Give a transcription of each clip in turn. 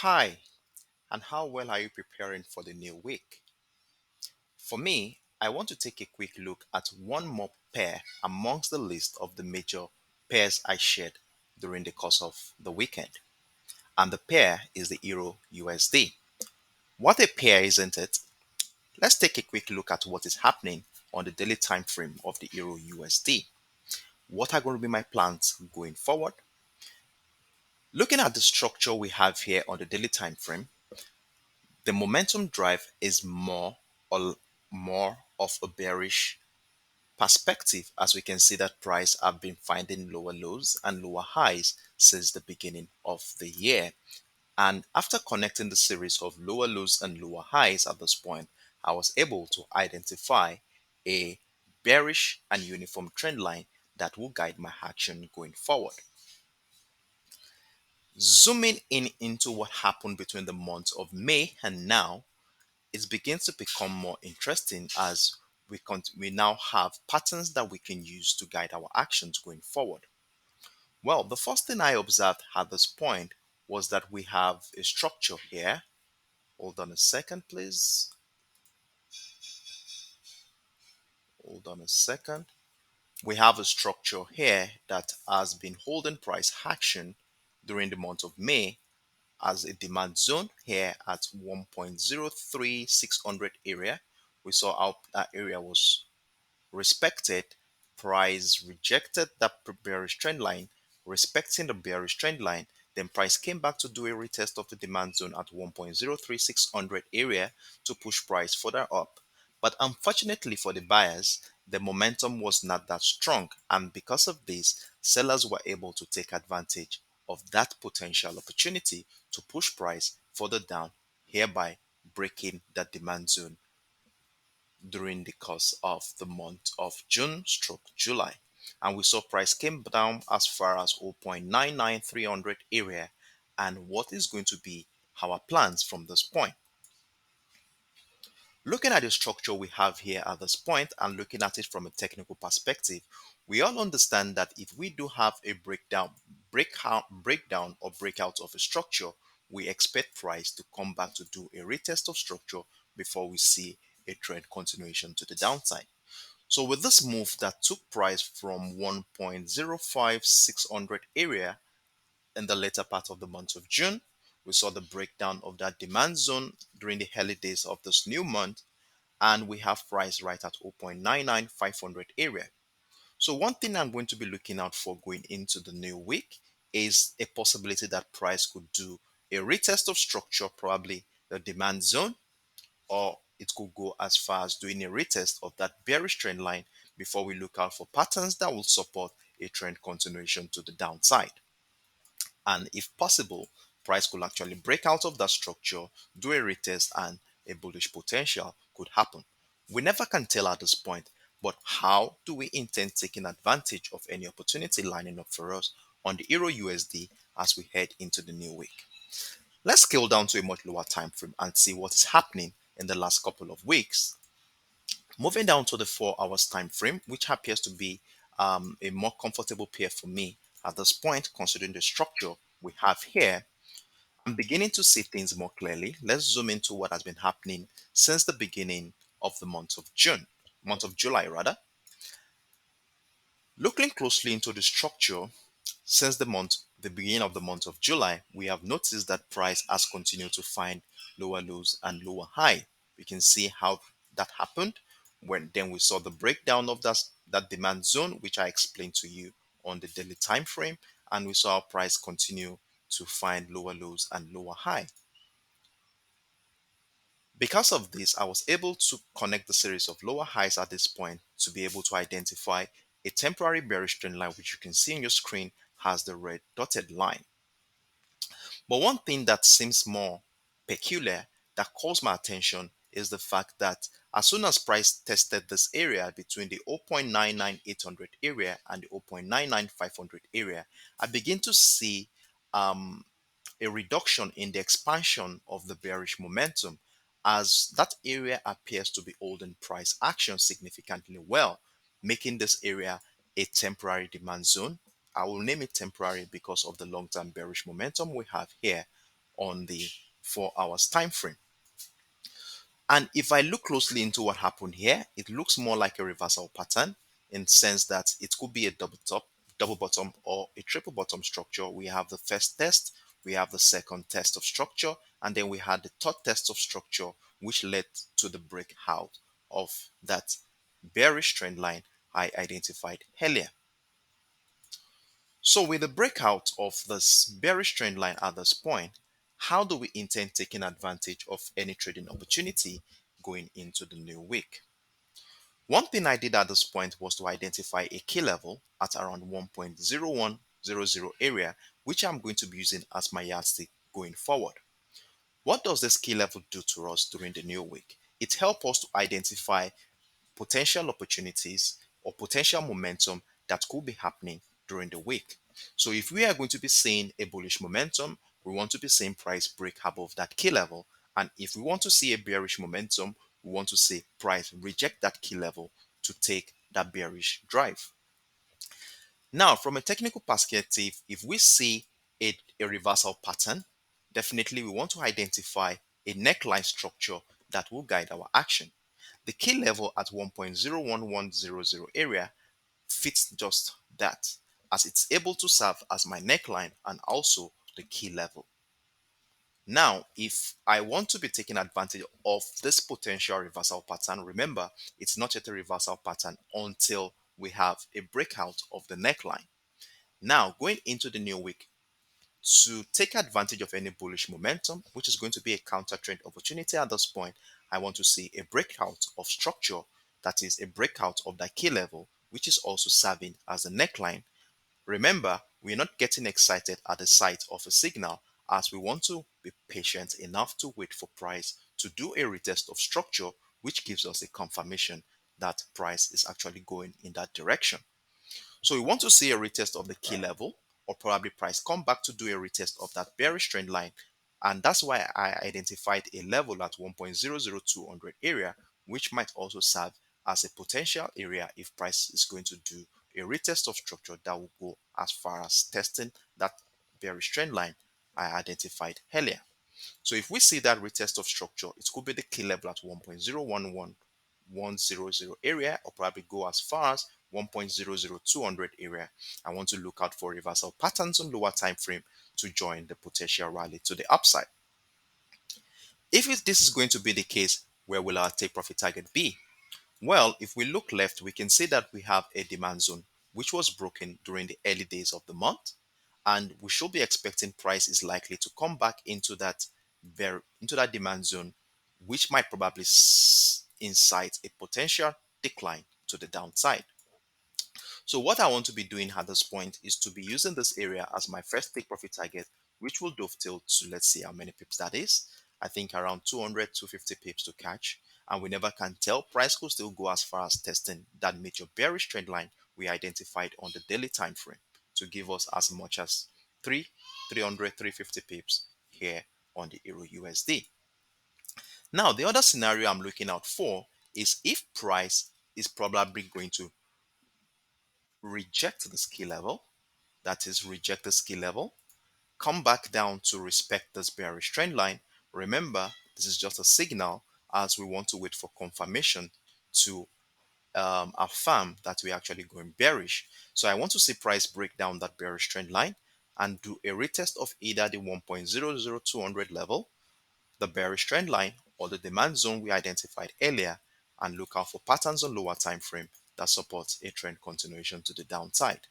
Hi, and how well are you preparing for the new week? For me, I want to take a quick look at one more pair amongst the list of the major pairs I shared during the course of the weekend. And the pair is the Euro USD. What a pair, isn't it? Let's take a quick look at what is happening on the daily time frame of the Euro USD. What are going to be my plans going forward? Looking at the structure we have here on the daily time frame, the momentum drive is more of a bearish perspective, as we can see that price have been finding lower lows and lower highs since the beginning of the year. And after connecting the series of lower lows and lower highs at this point, I was able to identify a bearish and uniform trend line that will guide my action going forward. Zooming in into what happened between the months of May and now, it begins to become more interesting as we now have patterns that we can use to guide our actions going forward. Well, the first thing I observed at this point was that we have a structure here. Hold on a second, please. Hold on a second. We have a structure here that has been holding price action during the month of May as a demand zone here at 1.03600 area. We saw how that area was respected, price rejected that bearish trend line, respecting the bearish trend line, then price came back to do a retest of the demand zone at 1.03600 area to push price further up. But unfortunately for the buyers, the momentum was not that strong, and because of this, sellers were able to take advantage of that potential opportunity to push price further down, hereby breaking that demand zone during the course of the month of June stroke July. And we saw price came down as far as 0.99300 area. And what is going to be our plans from this point? Looking at the structure we have here at this point and looking at it from a technical perspective, we all understand that if we do have a breakdown or breakout of a structure, we expect price to come back to do a retest of structure before we see a trend continuation to the downside. So with this move that took price from 1.05600 area in the later part of the month of June, we saw the breakdown of that demand zone during the early days of this new month, and we have price right at 0.99500 area. So one thing I'm going to be looking out for going into the new week is a possibility that price could do a retest of structure, probably the demand zone, or it could go as far as doing a retest of that bearish trend line before we look out for patterns that will support a trend continuation to the downside. And if possible, price could actually break out of that structure, do a retest, and a bullish potential could happen. We never can tell at this point, but how do we intend taking advantage of any opportunity lining up for us on the Euro USD as we head into the new week? Let's scale down to a much lower time frame and see what is happening in the last couple of weeks. Moving down to the 4 hours time frame, which appears to be a more comfortable pair for me at this point, considering the structure we have here. I'm beginning to see things more clearly. Let's zoom into what has been happening since the beginning of the month of July rather. Looking closely into the structure since the beginning of the month of July, we have noticed that price has continued to find lower lows and lower high. We can see how that happened when then we saw the breakdown of that demand zone, which I explained to you on the daily time frame, and we saw our price continue to find lower lows and lower high. Because of this, I was able to connect the series of lower highs at this point to be able to identify a temporary bearish trend line, which you can see on your screen has the red dotted line. But one thing that seems more peculiar that calls my attention is the fact that as soon as price tested this area between the 0.99800 area and the 0.99500 area, I begin to see a reduction in the expansion of the bearish momentum as that area appears to be holding price action significantly well, making this area a temporary demand zone. I will name it temporary because of the long-term bearish momentum we have here. on the 4 hours time frame. And if I look closely into what happened here, it looks more like a reversal pattern in the sense that it could be a double top, double bottom, or a triple bottom structure. We have the first test, we have the second test of structure, and then we had the third test of structure, which led to the breakout of that bearish trend line I identified earlier. So with the breakout of this bearish trend line at this point, how do we intend taking advantage of any trading opportunity going into the new week? One thing I did at this point was to identify a key level at around 1.0100 area, which I'm going to be using as my yardstick going forward. What does this key level do to us during the new week? It helps us to identify potential opportunities or potential momentum that could be happening during the week. So if we are going to be seeing a bullish momentum, we want to be seeing price break above that key level. And if we want to see a bearish momentum, we want to see price reject that key level to take that bearish drive. Now, from a technical perspective, if we see a reversal pattern, definitely we want to identify a neckline structure that will guide our action. The key level at 1.01100 area fits just that, as it's able to serve as my neckline and also the key level. Now, if I want to be taking advantage of this potential reversal pattern, remember, it's not yet a reversal pattern until we have a breakout of the neckline. Now, going into the new week, to take advantage of any bullish momentum, which is going to be a counter trend opportunity at this point, I want to see a breakout of structure, that is a breakout of the key level, which is also serving as a neckline. Remember, we're not getting excited at the sight of a signal, as we want to be patient enough to wait for price to do a retest of structure, which gives us a confirmation that price is actually going in that direction. So we want to see a retest of the key level, or probably price come back to do a retest of that bearish trend line. And that's why I identified a level at 1.00200 area, which might also serve as a potential area if price is going to do a retest of structure that will go as far as testing that bearish trend line I identified earlier. So if we see that retest of structure, it could be the key level at 1.011100 area, or probably go as far as 1.00200 area. I want to look out for reversal patterns on lower time frame to join the potential rally to the upside. If this is going to be the case, where will our take profit target be? Well, if we look left, we can see that we have a demand zone which was broken during the early days of the month, and we should be expecting price is likely to come back into that demand zone, which might probably incite a potential decline to the downside. So what I want to be doing at this point is to be using this area as my first take profit target, which will dovetail to, let's see how many pips that is. I think around 200, 250 pips to catch. And we never can tell. Price could still go as far as testing that major bearish trend line we identified on the daily time frame to give us as much as 300, 350 pips here on the Euro USD. Now, the other scenario I'm looking out for is if price is probably going to reject the ski level, that is, reject the ski level, come back down to respect this bearish trend line. Remember, this is just a signal, as we want to wait for confirmation to affirm that we're actually going bearish. So I want to see price break down that bearish trend line and do a retest of either the 1.00200 level, the bearish trend line, or the demand zone we identified earlier, and look out for patterns on lower time frame that supports a trend continuation to the downside.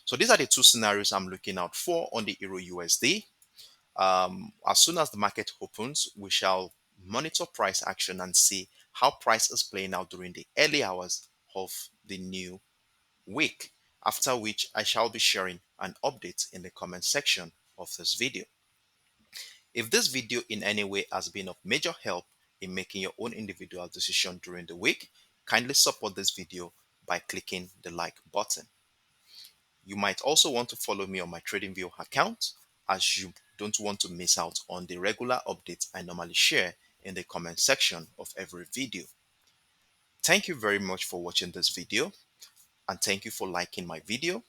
So these are the two scenarios I'm looking out for on the Euro USD. As soon as the market opens, we shall monitor price action and see how price is playing out during the early hours of the new week. After which, I shall be sharing an update in the comment section of this video. If this video in any way has been of major help in making your own individual decision during the week, kindly support this video by clicking the like button. You might also want to follow me on my TradingView account, as you don't want to miss out on the regular updates I normally share in the comment section of every video. Thank you very much for watching this video, and thank you for liking my video.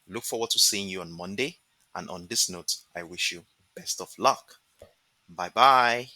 Look forward to seeing you on Monday, and on this note, I wish you best of luck. Bye bye.